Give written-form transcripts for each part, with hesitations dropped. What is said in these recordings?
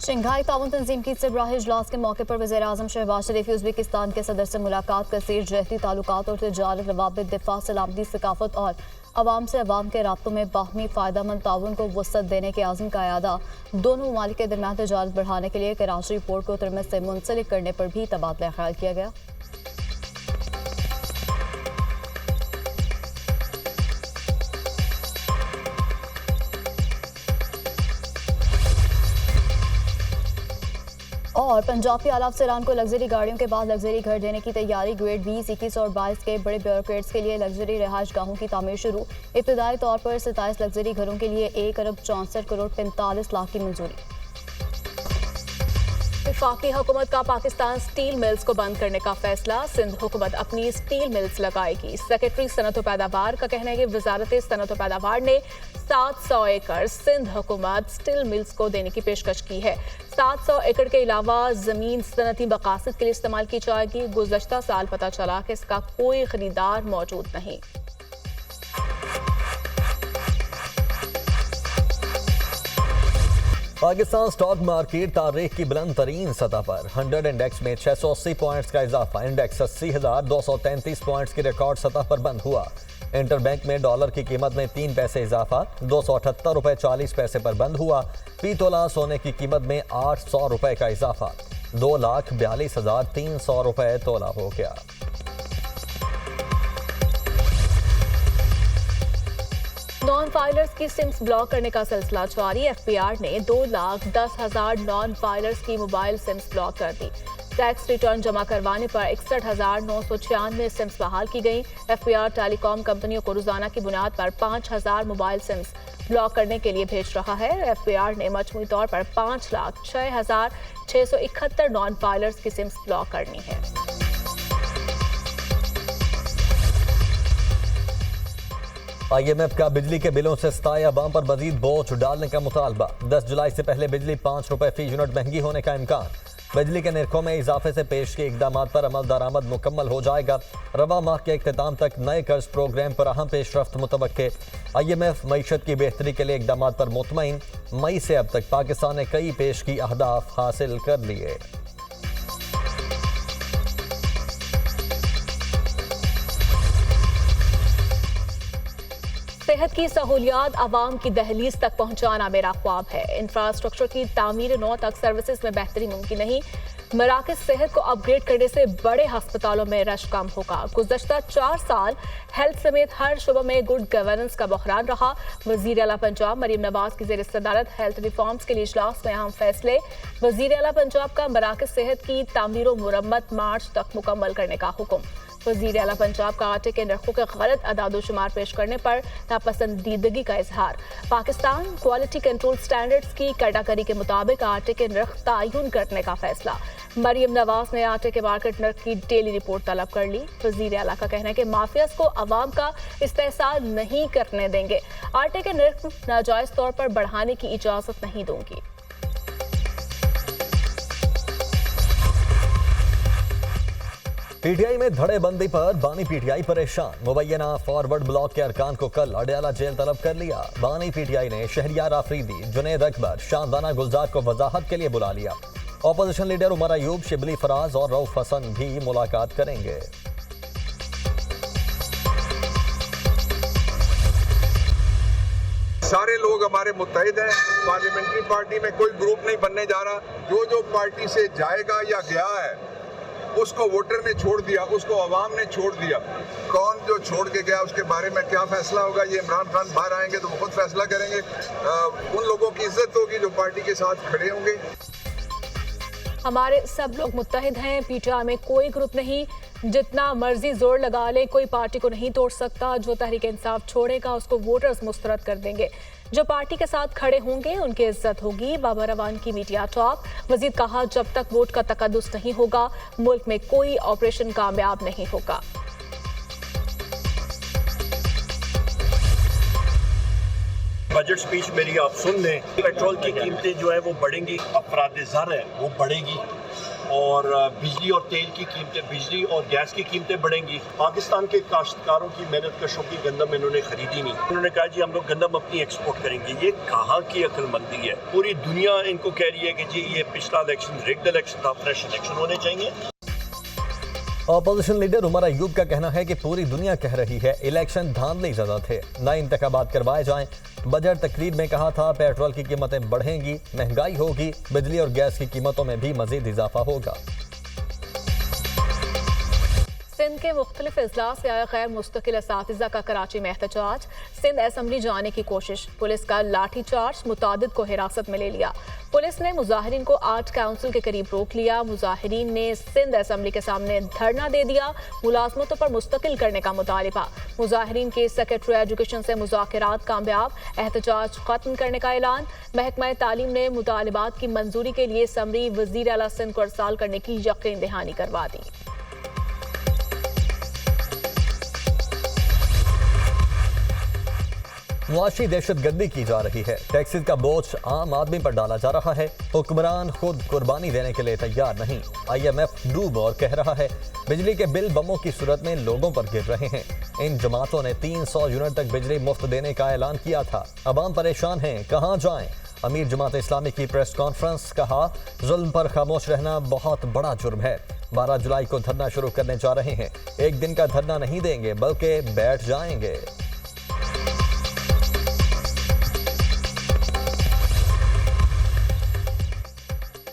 Shanghai ताउन तंजीम की सरबराही इजलास के मौके पर वज़ीर-ए-आज़म शहबाज शरीफ उज़्बेकिस्तान के सदर से मुलाकात, कसीर जहती ताल्लुकात और तिजारत रवाबित, दिफा, सलामती, सकाफत और अवाम से अवाम के राब्तों में बाहमी फ़ायदामंद ताउन को वसअत देने के आज़म का अयादा। दोनों ममालिक के दरमियान तिजारत बढ़ाने के लिए कराची पोर्ट को तरमिम से मुंसलिक करने पर भी तबादला ख्याल किया गया। और पंजाब के आला अफसरान को लग्जरी गाड़ियों के बाद लग्जरी घर देने की तैयारी। ग्रेड 20, 21 और 22 के बड़े ब्यूरोक्रेट्स के लिए लग्जरी रिहाइश गाहों की तामीर शुरू। इब्तदाई तौर पर 27 लग्जरी घरों के लिए 1 अरब 64 करोड़ 45 लाख की मंजूरी। वफाकी हुकूमत का पाकिस्तान स्टील मिल्स को बंद करने का फैसला। सिंध हुकूमत अपनी स्टील मिल्स लगाएगी। सेक्रेटरी सनअत व पैदावार का कहना है कि वजारत सनअत व पैदावार ने 700 एकड़ सिंध हुकूमत स्टील मिल्स को देने की पेशकश की है। 700 एकड़ के अलावा जमीन सनती मकासद के लिए इस्तेमाल की जाएगी। गुज़श्ता साल पता चला कि इसका कोई खरीदार मौजूद नहीं। पाकिस्तान स्टॉक मार्केट तारीख की बुलंद तरीन सतह पर 100 इंडेक्स में 680 पॉइंट्स का इजाफा। इंडेक्स 80,233 पॉइंट्स की रिकॉर्ड सतह पर बंद हुआ। इंटरबैंक में डॉलर की कीमत में 3 पैसे इजाफा, 278 रुपए 40 पैसे पर बंद हुआ। फी तोला सोने की कीमत में 800 रुपए का इजाफा, 2,42,300 रुपए तोला हो गया। नॉन फाइलर्स की सिम्स ब्लॉक करने का सिलसिला जारी। एफबीआर ने 2,10,000 नॉन फाइलर्स की मोबाइल सिम्स ब्लॉक कर दी। टैक्स रिटर्न जमा करवाने पर 61,996 सिम्स बहाल की गई। एफबीआर टेलीकॉम कंपनियों को रोजाना की बुनियाद पर 5,000 मोबाइल सिम्स ब्लॉक करने के लिए भेज रहा है। एफबीआर ने मजमूई तौर पर 5,06,671 नॉन फाइलर्स की सिम्स ब्लॉक करनी है। IMF का बिजली के बिलों से सताए अवाम पर मजीद बोझ डालने का मुतालबा। 10 जुलाई से पहले बिजली 5 रुपए फी यूनिट महंगी होने का इम्कान। बिजली के निर्खों में इजाफे से पेश के इकदाम पर अमल दरामद मुकम्मल हो जाएगा। रवा माह के इख्तिताम तक नए कर्ज प्रोग्राम पर अहम पेशरफ्त मुतवक्के। IMF मईशत की बेहतरी के लिए इकदाम पर मुतमईन। मई से अब तक पाकिस्तान ने कई पेश की अहदाफ हासिल कर लिए। सेहत की सहूलियात आवाम की दहलीज तक पहुंचाना मेरा ख्वाब है। इंफ्रास्ट्रक्चर की तामीर 9 तक सर्विसेज में बेहतरी मुमकिन नहीं। मराकज़ सेहत को अपग्रेड करने से बड़े अस्पतालों में रश कम होगा। गुज़श्ता 4 साल हेल्थ समेत हर शुबे में गुड गवर्नेंस का बहरान रहा। वज़ीर आला पंजाब मरीम नवाज की ज़ेर सदारत हेल्थ रिफॉर्म्स के लिए इजलास में अहम फैसले। वज़ीर आला पंजाब का मराकज़ सेहत की तामीर व मुरम्मत मार्च तक मुकम्मल करने का हुक्म। वज़ीर आला पंजाब का आटे के नरखों के गलत अदादोशुमार पेश करने पर नापसंदीदगी का इजहार। पाकिस्तान क्वालिटी कंट्रोल स्टैंडर्ड्स की कड़ाकड़ी के मुताबिक आटे के नर्ख तयन करने का फैसला। मरीम नवाज ने आटे के मार्केट नर्ख की डेली रिपोर्ट तलब कर ली। वज़ीर आला का कहना है कि माफियाज को अवाम का इस्तेहसाल नहीं करने देंगे। आटे के नर्ख नाजायज तौर पर बढ़ाने की इजाजत नहीं दूंगी। PTI में धड़ेबंदी पर बानी PTI परेशान। मुबैना फॉरवर्ड ब्लॉक के अरकान को कल अडयाला जेल तलब कर लिया। बानी PTI ने शहरियार आफरीदी, जुनेद अकबर, शानदाना गुलजार को वजाहत के लिए बुला लिया। ऑपोजिशन लीडर उमर अयूब, शिबली फराज और रऊफ हसन भी मुलाकात करेंगे। सारे लोग हमारे मुत्तहिद हैं। पार्लियामेंट्री पार्टी में कोई ग्रुप नहीं बनने जा रहा। जो पार्टी से जाएगा या गया है उसको वोटर ने छोड़ दिया, उसको अवाम ने छोड़ दिया। कौन जो छोड़ के गया उसके बारे में क्या फैसला होगा, ये इमरान खान बाहर आएंगे तो वो खुद फैसला करेंगे। उन लोगों की इज्जत होगी जो पार्टी के साथ खड़े होंगे। हमारे सब लोग मुत्तहिद हैं। PTI में कोई ग्रुप नहीं। जितना मर्जी जोर लगा ले कोई पार्टी को नहीं तोड़ सकता। जो तहरीक इंसाफ छोड़ेगा उसको वोटर्स मुस्तरद कर देंगे। जो पार्टी के साथ खड़े होंगे उनकी इज्जत होगी। बाबा रवान की मीडिया टॉक। मजीद कहा, जब तक वोट का तकद्दुस नहीं होगा मुल्क में कोई ऑपरेशन कामयाब नहीं होगा। बजट स्पीच मेरी आप सुन लें। पेट्रोल की कीमतें जो है वो बढ़ेंगी, अफराद ज़र है वो बढ़ेगी। और बिजली और तेल की कीमतें, बिजली और गैस की कीमतें बढ़ेंगी। पाकिस्तान के काश्तकारों की मेहनत कशों की गंदम इन्होंने खरीदी नहीं। उन्होंने कहा जी हम लोग गंदम अपनी एक्सपोर्ट करेंगे। ये कहाँ की अक्लमंदी है? पूरी दुनिया इनको कह रही है कि जी ये पिछला इलेक्शन रिग्ड इलेक्शन था, फ्रेश इलेक्शन होने चाहिए। ऑपोजिशन लीडर उमर अयूब का कहना है कि पूरी दुनिया कह रही है इलेक्शन धांधली ज़्यादा थे, नए इंतखाबात करवाए जाएं। बजट तकरीर में कहा था पेट्रोल की कीमतें बढ़ेंगी, महंगाई होगी, बिजली और गैस की कीमतों में भी मजीद इजाफा होगा। सिंध के मुख्तलिफ अजला से आया गैर मुस्तकिल असातिज़ा का कराची में एहतजाज, सिंध असम्बली जाने की कोशिश, पुलिस का लाठी चार्ज, मुतादिद को हिरासत में ले लिया। पुलिस ने मुजाहिरीन को आर्ट काउंसिल के करीब रोक लिया। मुजाहिरीन ने सिंध असम्बली के सामने धरना दे दिया, मुलाजमतों पर मुस्तकिल करने का मुतालिबा। मुजाहिरीन के सेक्रेटरी एजुकेशन से मुज़ाकरात कामयाब, एहतजाज खत्म करने का ऐलान। महकमा तालीम ने मुतालिबात की मंजूरी के लिए समरी वज़ीर आला सिंध को अरसाल करने की यकीन दहानी करवा दी। मुआशी दहशतगर्दी की जा रही है, टैक्सेस का बोझ आम आदमी पर डाला जा रहा है, हुक्मरान खुद कुर्बानी देने के लिए तैयार नहीं। IMF डूब और कह रहा है बिजली के बिल बमों की सूरत में लोगों पर गिर रहे हैं। इन जमातों ने 300 यूनिट तक बिजली मुफ्त देने का ऐलान किया था, अवाम परेशान हैं, कहाँ जाएं? अमीर जमात इस्लामी की प्रेस कॉन्फ्रेंस, कहा जुल्म पर खामोश रहना बहुत बड़ा जुर्म है। 12 जुलाई को धरना शुरू करने जा रहे हैं, एक दिन का धरना नहीं देंगे बल्कि बैठ जाएंगे।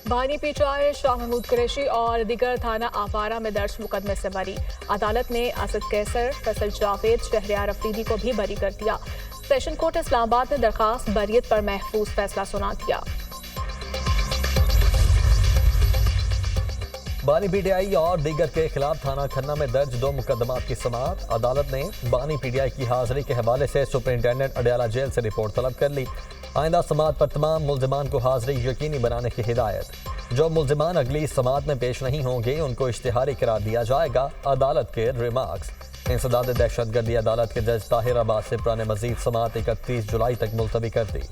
बानी पीचाई, शाह महमूद कुरैशी और दीगर थाना आपारा में दर्ज मुकदमे से बरी। अदालत ने असद कैसर, फैसल जावेद, शहरियार अफरीदी को भी बरी कर दिया। सेशन कोर्ट इस्लामाबाद ने दरखास्त बरियत पर महफूज फैसला सुना दिया। बानी PTI और दीगर के खिलाफ थाना खन्ना में दर्ज 2 मुकदमात की समाअत। अदालत ने बानी PTI की हाजिरी के हवाले से सुपरिंटेंडेंट अडयाला जेल से रिपोर्ट तलब कर ली। आइंदा समाअत पर तमाम मुल्जिमान को हाजिरी यकीनी बनाने की हिदायत। जो मुल्जिमान अगली समाअत में पेश नहीं होंगे उनको इश्तिहारी करार दिया जाएगा, अदालत के रिमार्क्स। इंसदाद दहशतगर्दी अदालत के जज ताहिर अब्बास सिप्रा ने मजीद समाअत 31 जुलाई तक मुलतवी कर दी।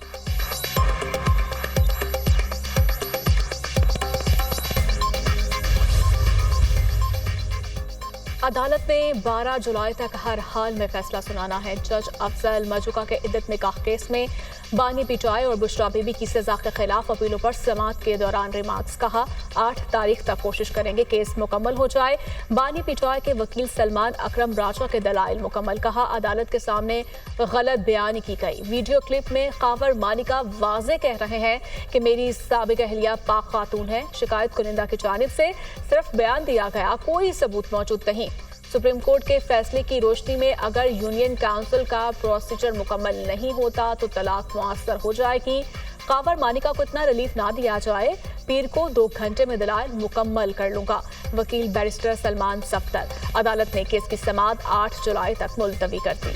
अदालत ने 12 जुलाई तक हर हाल में फैसला सुनाना है। जज अफजल मजुका के इद्दत निकाह केस में बानी पिटाई और बुशरा बीबी की सजा के खिलाफ अपीलों पर समाअत के दौरान रिमार्क्स। कहा 8 तारीख तक कोशिश करेंगे केस मुकम्मल हो जाए। बानी पिटाई के वकील सलमान अकरम राजा के दलाइल मुकम्मल। कहा अदालत के सामने गलत बयानी की गई। वीडियो क्लिप में कावर मालिका वाजे कह रहे हैं कि मेरी साबिक अहलिया पाक खातून है। शिकायत कुनिंदा की जानिब से सिर्फ बयान दिया गया, कोई सबूत मौजूद नहीं। सुप्रीम कोर्ट के फैसले की रोशनी में अगर यूनियन काउंसिल का प्रोसीजर मुकम्मल नहीं होता तो तलाक मुअस्सर हो जाएगी। कावर मानिका को इतना रिलीफ ना दिया जाए, पीर को 2 घंटे में दलाल मुकम्मल कर लूंगा। वकील बैरिस्टर सलमान सफ्दर। अदालत ने केस की समाअत 8 जुलाई तक मुलतवी कर दी।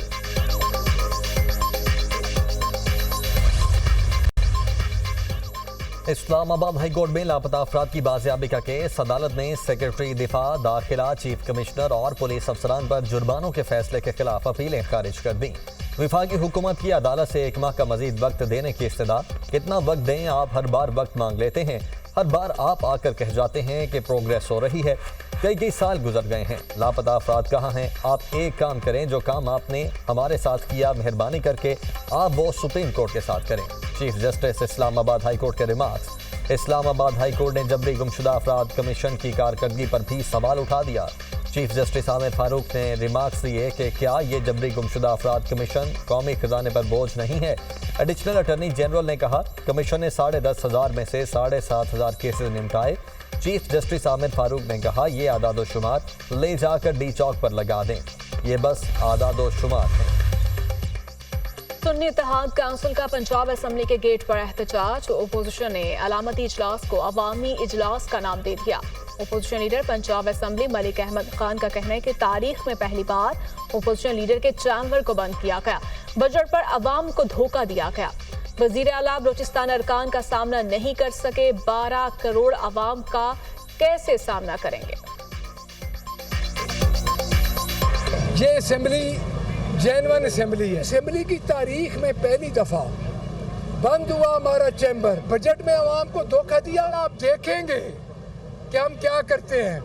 इस्लामाबाद हाई कोर्ट में लापता अफराद की बाजियाबी का केस। अदालत ने सेक्रेटरी दिफा, दाखिला, चीफ कमिश्नर और पुलिस अफसरान पर जुर्मानों के फैसले के खिलाफ अपीलें खारिज कर दी। विफाकी हुकूमत की अदालत से 1 माह का मजीद वक्त देने की इस्तदा। कितना वक्त दें? आप हर बार वक्त मांग लेते हैं, हर बार आप आकर कह जाते हैं कि प्रोग्रेस हो रही है। कई साल गुजर गए हैं, लापता अफराद कहाँ हैं? आप एक काम करें, जो काम आपने हमारे साथ किया, मेहरबानी करके आप वो सुप्रीम कोर्ट के साथ करें। Chief justice Islamabad high court के रिमार्क्स। इस्लामाबाद हाई कोर्ट ने जबरी गुमशुदा अफराद कमीशन की कारकर्दगी पर भी सवाल उठा दिया। चीफ जस्टिस आमिर फारूक ने रिमार्क्स दिए कि क्या ये जबरी गुमशुदा अफराद कमीशन कौमी खजाने पर बोझ नहीं है। एडिशनल अटॉर्नी जनरल ने कहा कमीशन ने 10,500 में से 7,500 केसेस निपटाए। चीफ जस्टिस आमिर फारूक ने कहा ये आदादोशुमार ले जाकर डी चौक पर लगा दें, ये बस आदादोशुमार है। सुन्नी इत्तेहाद काउंसिल का पंजाब असम्बली के गेट पर एहतजाज। ओपोजिशन ने अलामती इजलास को अवामी इजलास का नाम दे दिया। Opposition leader Punjab assembly Malik Ahmad Khan का कहना है कि तारीख में पहली बार ओपोजिशन लीडर के चैम्बर को बंद किया गया। बजट पर अवाम को धोखा दिया गया। वजीर आला बलोचिस्तान अरकान का सामना नहीं कर सके, 12 करोड़ अवाम का कैसे सामना करेंगे? ये असेंबली जेन्युइन असेंबली है। असेंबली की तारीख में पहली दफा बंद हुआ हमारा चैम्बर। बजट में आवाम को धोखा दिया। आप देखेंगे कि हम क्या करते हैं।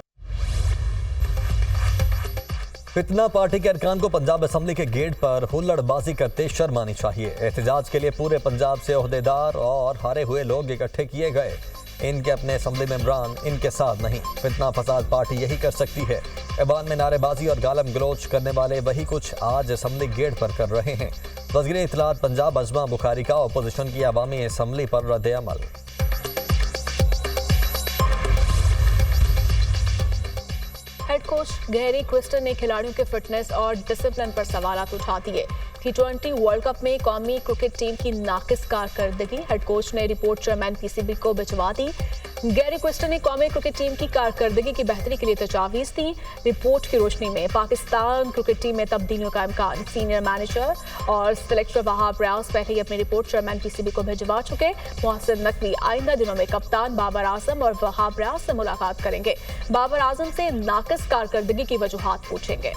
फितना पार्टी के अरकान को पंजाब असेंबली के गेट पर हुल्लड़बाजी करते शर्म आनी चाहिए। एहतजाज के लिए पूरे पंजाब से ओहदेदार और हारे हुए लोग इकट्ठे किए गए। इनके अपने असेंबली मेंबरान इनके साथ नहीं। फितना फसाद पार्टी यही कर सकती है। ऐवान में नारेबाजी और गालम गलोच करने वाले वही कुछ आज असेंबली गेट पर कर रहे हैं। वज़ीर इत्तलात पंजाब अजमा बुखारी का अपोजिशन की अवामी असेंबली पर रद्द-ए-अमल। हेड कोच गैरी क्रिस्टन ने खिलाड़ियों के फिटनेस और डिसिप्लिन पर सवालात उठा दिए। T20 वर्ल्ड कप में कौमी क्रिकेट टीम की नाकिस कारकर्दगी, हेड कोच ने रिपोर्ट चेयरमैन पीसीबी को भिजवा दी। गैरी क्रिस्टन ने कौमी क्रिकेट टीम की कारकर्दगी की बेहतरी के लिए तजावीज़ दी। रिपोर्ट की रोशनी में पाकिस्तान क्रिकेट टीम में तब्दीलियों का इम्कान। सीनियर मैनेजर और सिलेक्टर वहाब रियाज पहले ही अपनी रिपोर्ट चेयरमैन पीसीबी को भिजवा चुके। मोहसिन नकवी आइंदा दिनों में कप्तान बाबर आजम और वहाब रियाज से मुलाकात करेंगे। बाबर आजम से नाकिस कारकर्दगी की वजूहात पूछेंगे।